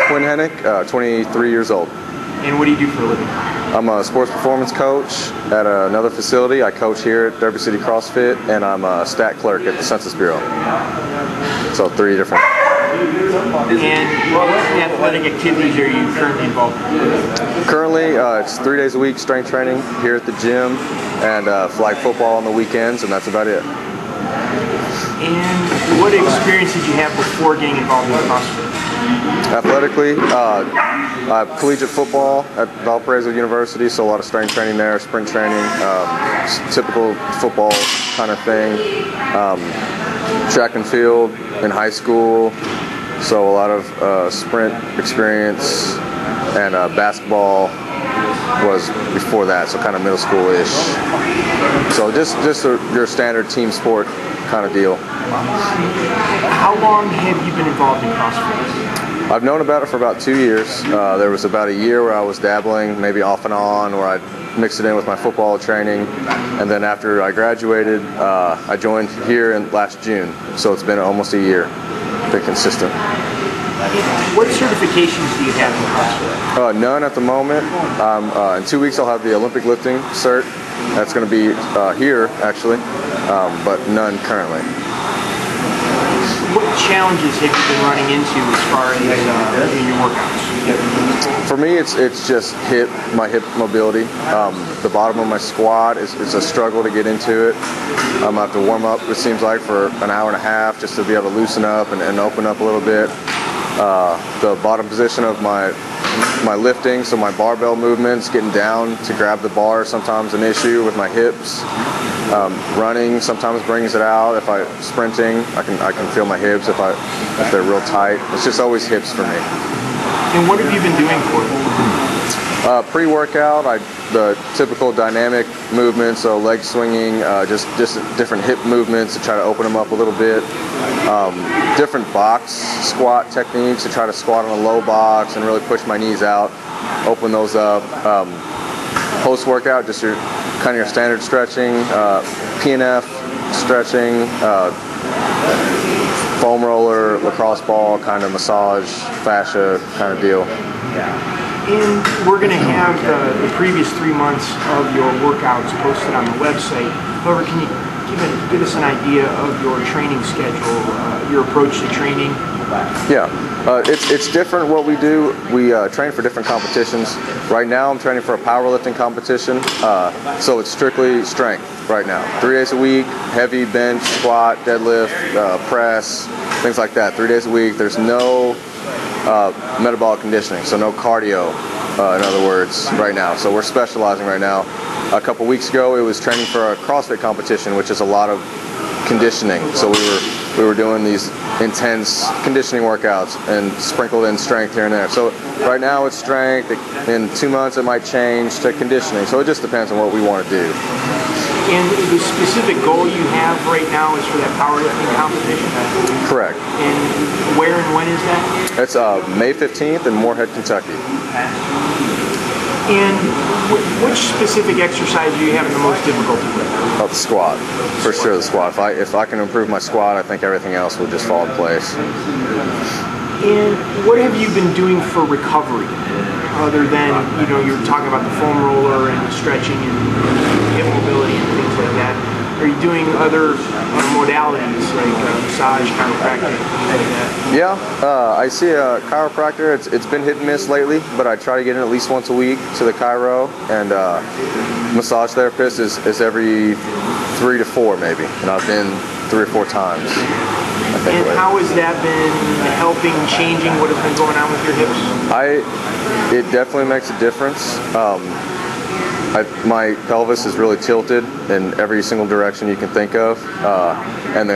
Quinn, 23 years old. And what do you do for a living? I'm a sports performance coach at another facility. I coach here at Derby City CrossFit, and I'm a stat clerk at the Census Bureau. So 3 different. And what athletic activities are you currently involved in? Currently, it's 3 days a week strength training here at the gym, and flag football on the weekends, and that's about it. And what experience did you have before getting involved in CrossFit? Athletically, collegiate football at Valparaiso University, so a lot of strength training there, sprint training, typical football kind of thing. Track and field in high school, so a lot of sprint experience, and basketball was before that, so kind of middle school-ish. So just your standard team sport kind of deal. How long have you been involved in CrossFit? I've known about it for about 2 years. There was about a year where I was dabbling, maybe off and on, where I'd mix it in with my football training. And then after I graduated, I joined here in last June. So it's been almost a year. Been consistent. What certifications do you have in CrossFit? None at the moment. In 2 weeks I'll have the Olympic lifting cert. That's going to be here, actually, but none currently. What challenges have you been running into as far as in your workouts? For me, it's just my hip mobility. The bottom of my squat is a struggle to get into it. I have to warm up, it seems like, for an hour and a half just to be able to loosen up and open up a little bit. The bottom position of my lifting, so my barbell movements, getting down to grab the bar, is sometimes an issue with my hips. Running sometimes brings it out. If I'm sprinting, I can feel my hips if they're real tight. It's just always hips for me. And what have you been doing for it? Pre-workout, the typical dynamic movements, so leg swinging, just different hip movements to try to open them up a little bit. Different box squat techniques to try to squat on a low box and really push my knees out, open those up. Post-workout, just your standard stretching, PNF stretching, foam roller, lacrosse ball, kind of massage, fascia kind of deal. And we're going to have the previous 3 months of your workouts posted on the website. However, can you give us an idea of your training schedule, your approach to training? Yeah, it's different what we do. We train for different competitions. Right now I'm training for a powerlifting competition, so it's strictly strength right now. 3 days a week, heavy bench, squat, deadlift, press, things like that. 3 days a week. There's no metabolic conditioning, so no cardio, in other words, right now. So we're specializing right now. A couple weeks ago it was training for a CrossFit competition, which is a lot of conditioning. So we were doing these intense conditioning workouts and sprinkled in strength here and there. So right now it's strength. In 2 months it might change to conditioning. So it just depends on what we want to do. And the specific goal you have right now is for that powerlifting competition? Correct. And where and when is that? It's May 15th in Moorhead, Kentucky. And which specific exercise are you having the most difficulty with? Oh, the squat. For sure, the squat. If I can improve my squat, I think everything else will just fall in place. And what have you been doing for recovery? Other than, you're talking about the foam roller and stretching and hip mobility and things like that. Are you doing other modalities like massage, chiropractic, things like that? Yeah, I see a chiropractor. It's been hit and miss lately, but I try to get in at least once a week to the chiro. And massage therapist is every 3 to 4 maybe, and I've been 3 or 4 times. I think. And how has that been helping, changing what has been going on with your hips? It definitely makes a difference. My pelvis is really tilted in every single direction you can think of, and the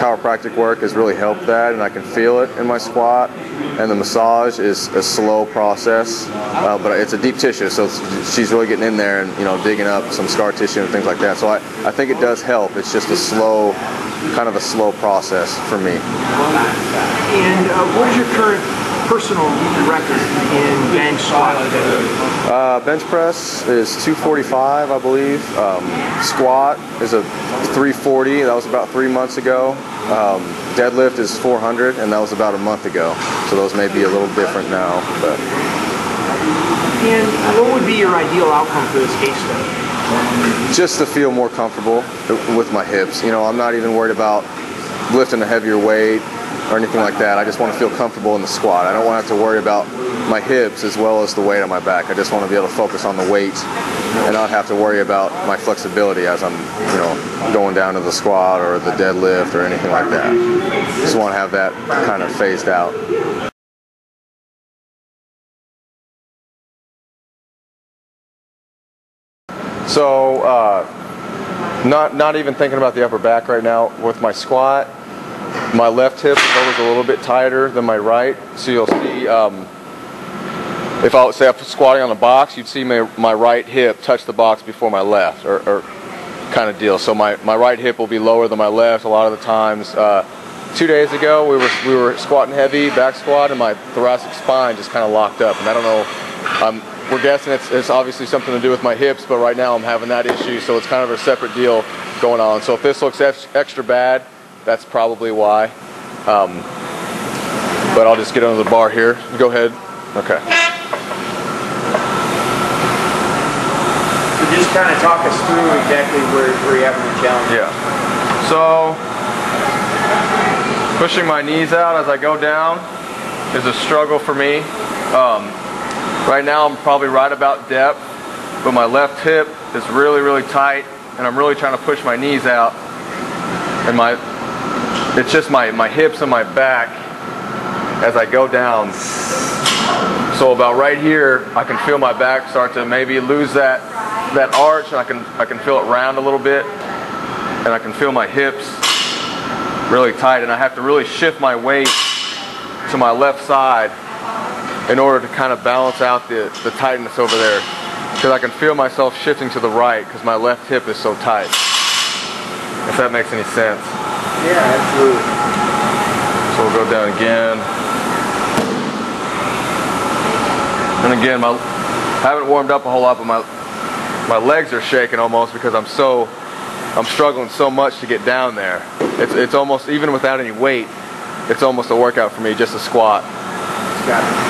chiropractic work has really helped that, and I can feel it in my squat. And the massage is a slow process, but it's a deep tissue, so she's really getting in there and digging up some scar tissue and things like that. So I think it does help. It's just a slow process for me. And what is your current personal record in bench squat? Bench press is 245, I believe. Squat is a 340. That was about 3 months ago. Deadlift is 400, and that was about a month ago. So those may be a little different now. But. And what would be your ideal outcome for this case study? Just to feel more comfortable with my hips. You know, I'm not even worried about lifting a heavier weight or anything like that. I just want to feel comfortable in the squat. I don't want to have to worry about my hips as well as the weight on my back. I just want to be able to focus on the weight and not have to worry about my flexibility as I'm, you know, going down to the squat or the deadlift or anything like that. Just want to have that kind of phased out. So, not even thinking about the upper back right now. With my squat, my left hip is always a little bit tighter than my right. So you'll see, if I would say I'm squatting on the box, you'd see my right hip touch the box before my left, or kind of deal. So my right hip will be lower than my left a lot of the times. 2 days ago, we were squatting heavy, back squat, and my thoracic spine just kind of locked up. And I don't know. We're guessing it's obviously something to do with my hips, but right now I'm having that issue, so it's kind of a separate deal going on. So if this looks extra bad, that's probably why. But I'll just get under the bar here. Go ahead. Okay. So just kind of talk us through exactly where you're having the challenge. Yeah. So pushing my knees out as I go down is a struggle for me. Right now I'm probably right about depth, but my left hip is really, really tight, and I'm really trying to push my knees out. And it's just my hips and my back as I go down. So about right here, I can feel my back start to maybe lose that arch, and I can feel it round a little bit, and I can feel my hips really tight, and I have to really shift my weight to my left side in order to kind of balance out the tightness over there, because I can feel myself shifting to the right because my left hip is so tight, if that makes any sense. Yeah, absolutely. So we'll go down again. And again, I haven't warmed up a whole lot, but my legs are shaking almost because I'm struggling so much to get down there. It's almost, even without any weight, it's almost a workout for me just to squat. Got it.